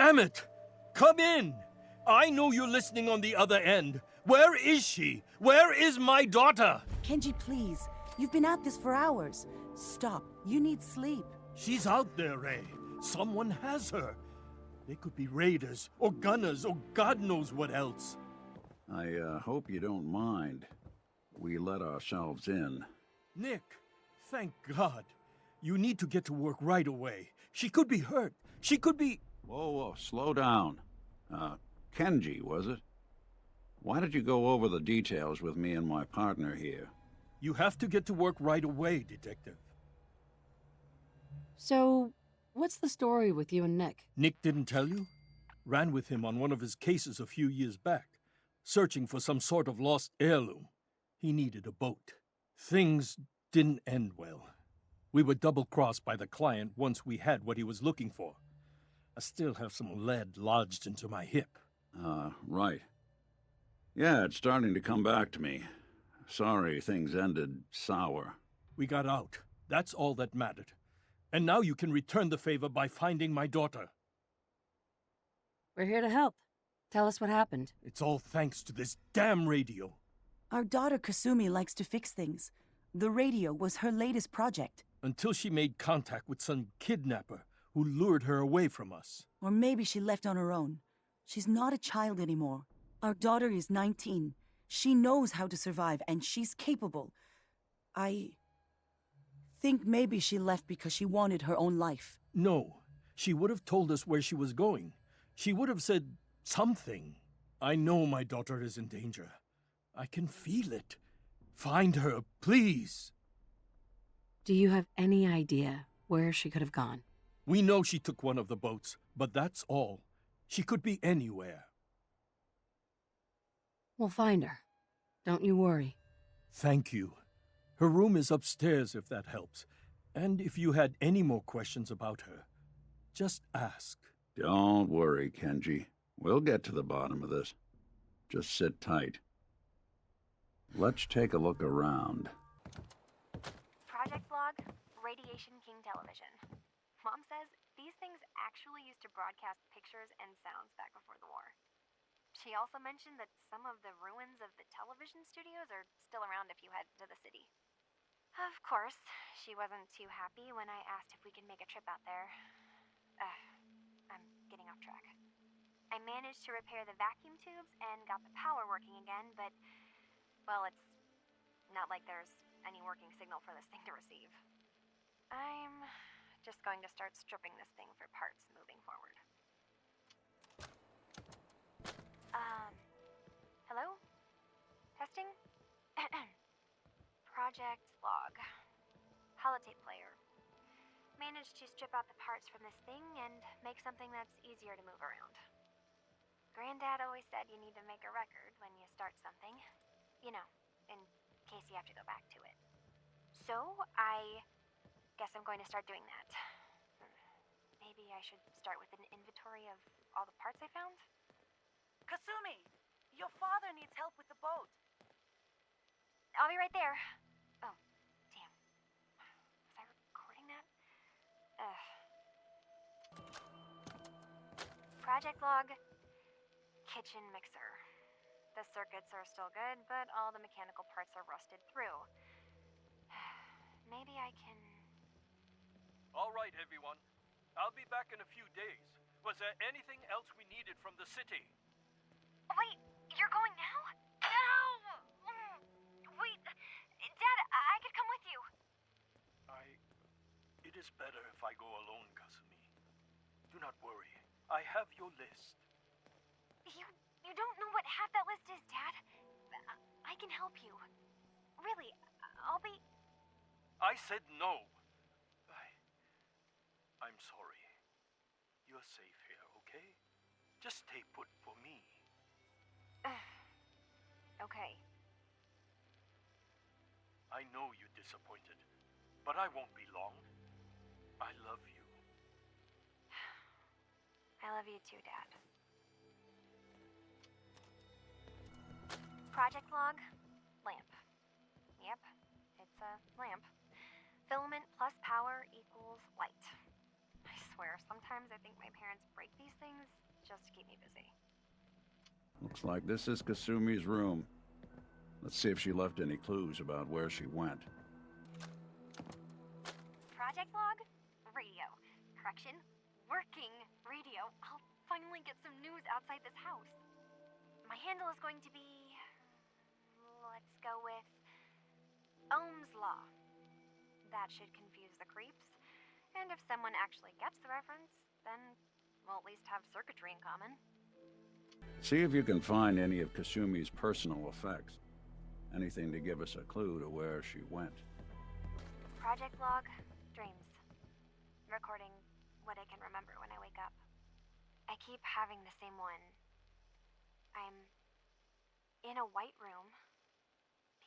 Damn it! Come in! I know you're listening on the other end. Where is she? Where is my daughter? Kenji, please. You've been at this for hours. Stop. You need sleep. She's out there, Ray. Someone has her. They could be raiders, or gunners, or God knows what else. I hope you don't mind. We let ourselves in. Nick, thank God. You need to get to work right away. She could be hurt. She could be... Whoa, slow down. Kenji, was it? Why did you go over the details with me and my partner here? You have to get to work right away, Detective. So, what's the story with you and Nick? Nick didn't tell you? Ran with him on one of his cases a few years back, searching for some sort of lost heirloom. He needed a boat. Things didn't end well. We were double-crossed by the client once we had what he was looking for. I still have some lead lodged into my hip. Right. Yeah, it's starting to come back to me. Sorry things ended sour. We got out. That's all that mattered. And now you can return the favor by finding my daughter. We're here to help. Tell us what happened. It's all thanks to this damn radio. Our daughter Kasumi likes to fix things. The radio was her latest project. Until she made contact with some kidnapper who lured her away from us. Or maybe she left on her own. She's not a child anymore. Our daughter is 19. She knows how to survive, and she's capable. I think maybe she left because she wanted her own life. No, she would have told us where she was going. She would have said something. I know my daughter is in danger. I can feel it. Find her, please. Do you have any idea where she could have gone? We know she took one of the boats, but that's all. She could be anywhere. We'll find her. Don't you worry. Thank you. Her room is upstairs if that helps. And if you had any more questions about her, just ask. Don't worry, Kenji. We'll get to the bottom of this. Just sit tight. Let's take a look around. Project log, Radiation King Television. Mom says these things actually used to broadcast pictures and sounds back before the war. She also mentioned that some of the ruins of the television studios are still around if you head to the city. Of course, she wasn't too happy when I asked if we could make a trip out there. I'm getting off track. I managed to repair the vacuum tubes and got the power working again, but, well, it's not like there's any working signal for this thing to receive. I'm just going to start stripping this thing for parts moving forward. Hello? Testing? Project log. Holotape player. Managed to strip out the parts from this thing and make something that's easier to move around. Granddad always said you need to make a record when you start something. You know, in case you have to go back to it. So, I guess I'm going to start doing that. Maybe I should start with an inventory of all the parts I found? Kasumi! Your father needs help with the boat. I'll be right there. Oh, damn. Was I recording that? Project log. Kitchen mixer. The circuits are still good, but all the mechanical parts are rusted through. Maybe I can... All right, everyone. I'll be back in a few days. Was there anything else we needed from the city? Wait, you're going now? No! Wait, Dad, I could come with you. It is better if I go alone, Kasumi. Do not worry. I have your list. You don't know what half that list is, Dad. I can help you. Really, I'll be... I said no. I'm sorry. You're safe here, okay? Just stay put for me. Okay. I know you're disappointed, but I won't be long. I love you. I love you too, Dad. Project log, lamp. Yep, it's a lamp. Filament plus power equals light. I swear, sometimes I think my parents break these things just to keep me busy. Looks like this is Kasumi's room. Let's see if she left any clues about where she went. Project log? Radio. Correction, working radio. I'll finally get some news outside this house. My handle is going to be... let's go with... Ohm's Law. That should confuse the creeps. And if someone actually gets the reference, then we'll at least have circuitry in common. See if you can find any of Kasumi's personal effects. Anything to give us a clue to where she went. Project log, dreams. Recording what I can remember when I wake up. I keep having the same one. I'm in a white room.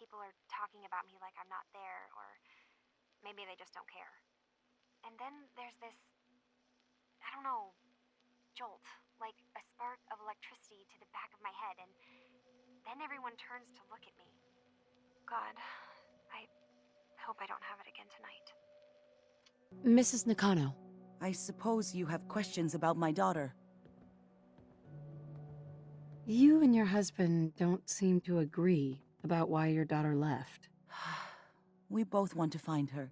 People are talking about me like I'm not there, or maybe they just don't care. And then there's this, I don't know, jolt, like a spark of electricity to the back of my head, and then everyone turns to look at me. God, I hope I don't have it again tonight. Mrs. Nakano. I suppose you have questions about my daughter. You and your husband don't seem to agree about why your daughter left. We both want to find her.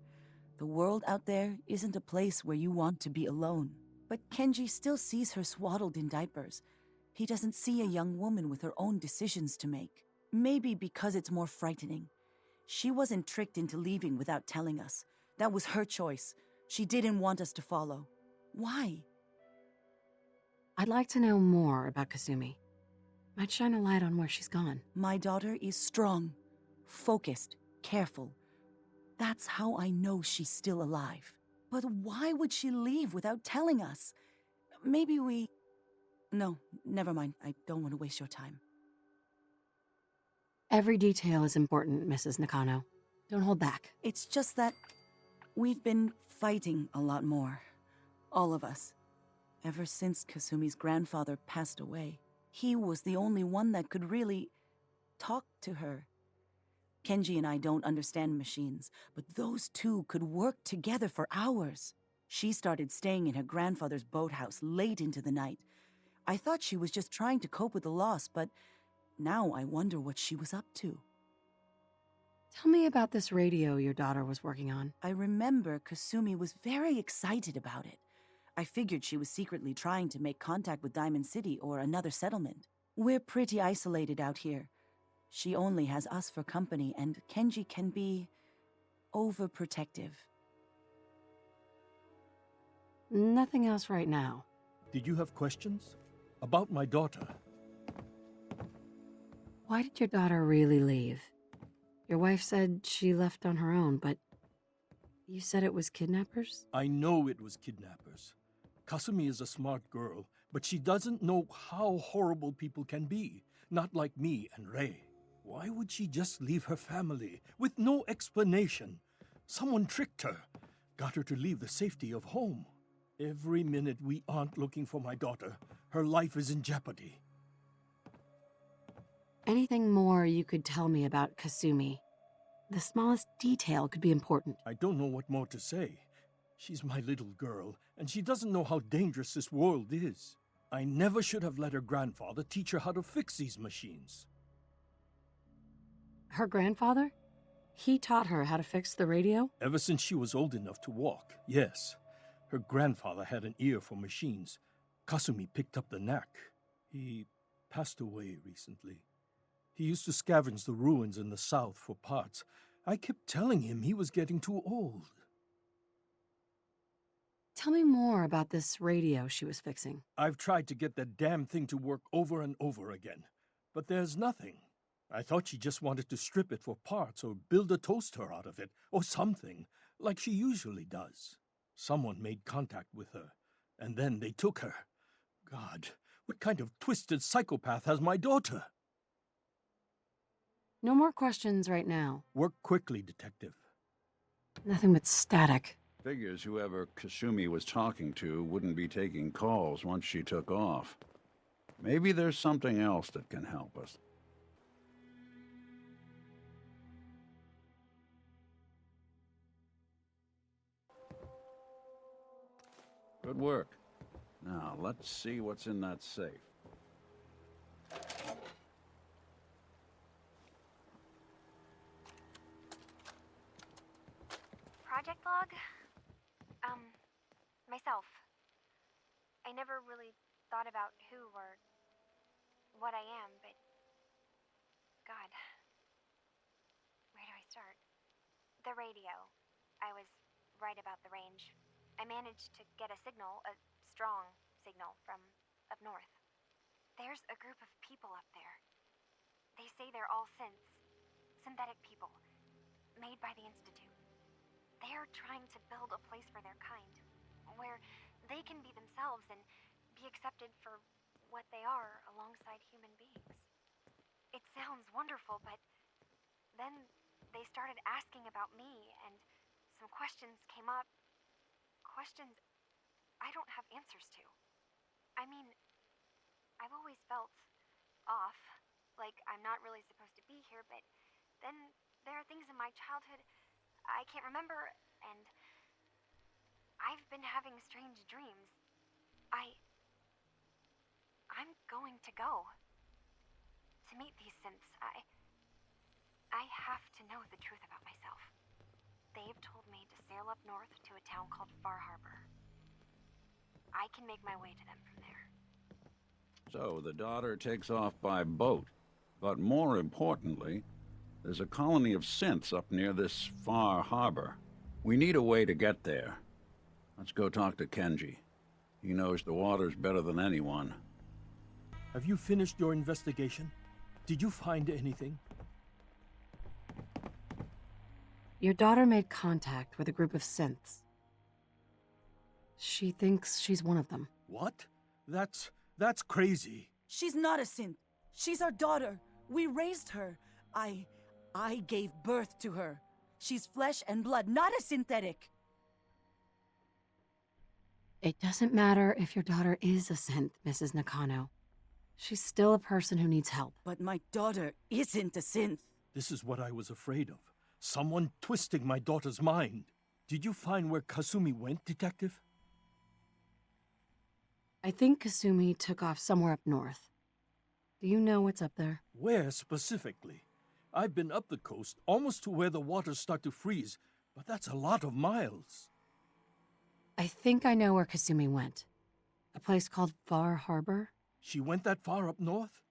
The world out there isn't a place where you want to be alone. But Kenji still sees her swaddled in diapers. He doesn't see a young woman with her own decisions to make. Maybe because it's more frightening. She wasn't tricked into leaving without telling us. That was her choice. She didn't want us to follow. Why? I'd like to know more about Kasumi. Might shine a light on where she's gone. My daughter is strong, focused, careful. That's how I know she's still alive. But why would she leave without telling us? Maybe we... No, never mind. I don't want to waste your time. Every detail is important, Mrs. Nakano. Don't hold back. It's just that we've been fighting a lot more. All of us. Ever since Kasumi's grandfather passed away. He was the only one that could really talk to her. Kenji and I don't understand machines, but those two could work together for hours. She started staying in her grandfather's boathouse late into the night. I thought she was just trying to cope with the loss, but now I wonder what she was up to. Tell me about this radio your daughter was working on. I remember Kasumi was very excited about it. I figured she was secretly trying to make contact with Diamond City or another settlement. We're pretty isolated out here. She only has us for company, and Kenji can be overprotective. Nothing else right now. Did you have questions? About my daughter? Why did your daughter really leave? Your wife said she left on her own, but you said it was kidnappers? I know it was kidnappers. Kasumi is a smart girl, but she doesn't know how horrible people can be. Not like me and Rei. Why would she just leave her family with no explanation? Someone tricked her, got her to leave the safety of home. Every minute we aren't looking for my daughter, her life is in jeopardy. Anything more you could tell me about Kasumi? The smallest detail could be important. I don't know what more to say. She's my little girl, and she doesn't know how dangerous this world is. I never should have let her grandfather teach her how to fix these machines. Her grandfather? He taught her how to fix the radio? Ever since she was old enough to walk, yes. Her grandfather had an ear for machines. Kasumi picked up the knack. He passed away recently. He used to scavenge the ruins in the south for parts. I kept telling him he was getting too old. Tell me more about this radio she was fixing. I've tried to get that damn thing to work over and over again, but there's nothing. I thought she just wanted to strip it for parts or build a toaster out of it, or something, like she usually does. Someone made contact with her, and then they took her. God, what kind of twisted psychopath has my daughter? No more questions right now. Work quickly, Detective. Nothing but static. Figures whoever Kasumi was talking to wouldn't be taking calls once she took off. Maybe there's something else that can help us. Good work. Now, let's see what's in that safe. Project log? Myself. I never really thought about who or what I am, but... God. Where do I start? The radio. I was right about the range. I managed to get a signal, a strong signal, from up north. There's a group of people up there. They say they're all synthetic people, made by the Institute. They're trying to build a place for their kind, where they can be themselves and be accepted for what they are alongside human beings. It sounds wonderful, but then they started asking about me, and some questions came up. Questions I don't have answers to. I mean, I've always felt off, like I'm not really supposed to be here, but then there are things in my childhood I can't remember, and I've been having strange dreams. I'm going to go. To meet these synths, I have to know the truth about myself. They've told me to sail up north to a town called Far Harbor. I can make my way to them from there. So, the daughter takes off by boat. But more importantly, there's a colony of synths up near this Far Harbor. We need a way to get there. Let's go talk to Kenji. He knows the waters better than anyone. Have you finished your investigation? Did you find anything? Your daughter made contact with a group of synths. She thinks she's one of them. What? That's crazy. She's not a synth. She's our daughter. We raised her. I gave birth to her. She's flesh and blood, not a synthetic. It doesn't matter if your daughter is a synth, Mrs. Nakano. She's still a person who needs help. But my daughter isn't a synth. This is what I was afraid of. Someone twisting my daughter's mind. Did you find where Kasumi went, Detective? I think Kasumi took off somewhere up north. Do you know what's up there? Where specifically? I've been up the coast, almost to where the waters start to freeze, but that's a lot of miles. I think I know where Kasumi went. A place called Far Harbor? She went that far up north?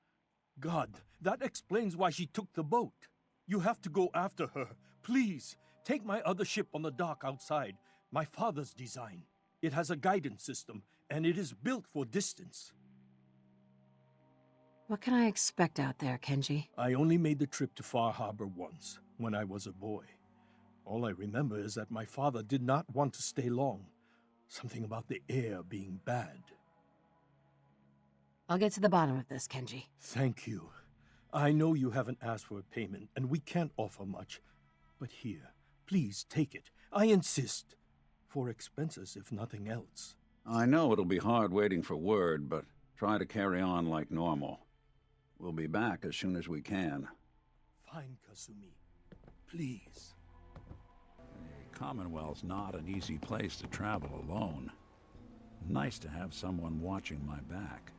God, that explains why she took the boat. You have to go after her. Please, take my other ship on the dock outside. My father's design. It has a guidance system, and it is built for distance. What can I expect out there, Kenji? I only made the trip to Far Harbor once, when I was a boy. All I remember is that my father did not want to stay long. Something about the air being bad. I'll get to the bottom of this, Kenji. Thank you. I know you haven't asked for a payment, and we can't offer much. But here, please take it. I insist. For expenses, if nothing else. I know it'll be hard waiting for word, but try to carry on like normal. We'll be back as soon as we can. Fine, Kasumi. Please. The Commonwealth's not an easy place to travel alone. Nice to have someone watching my back.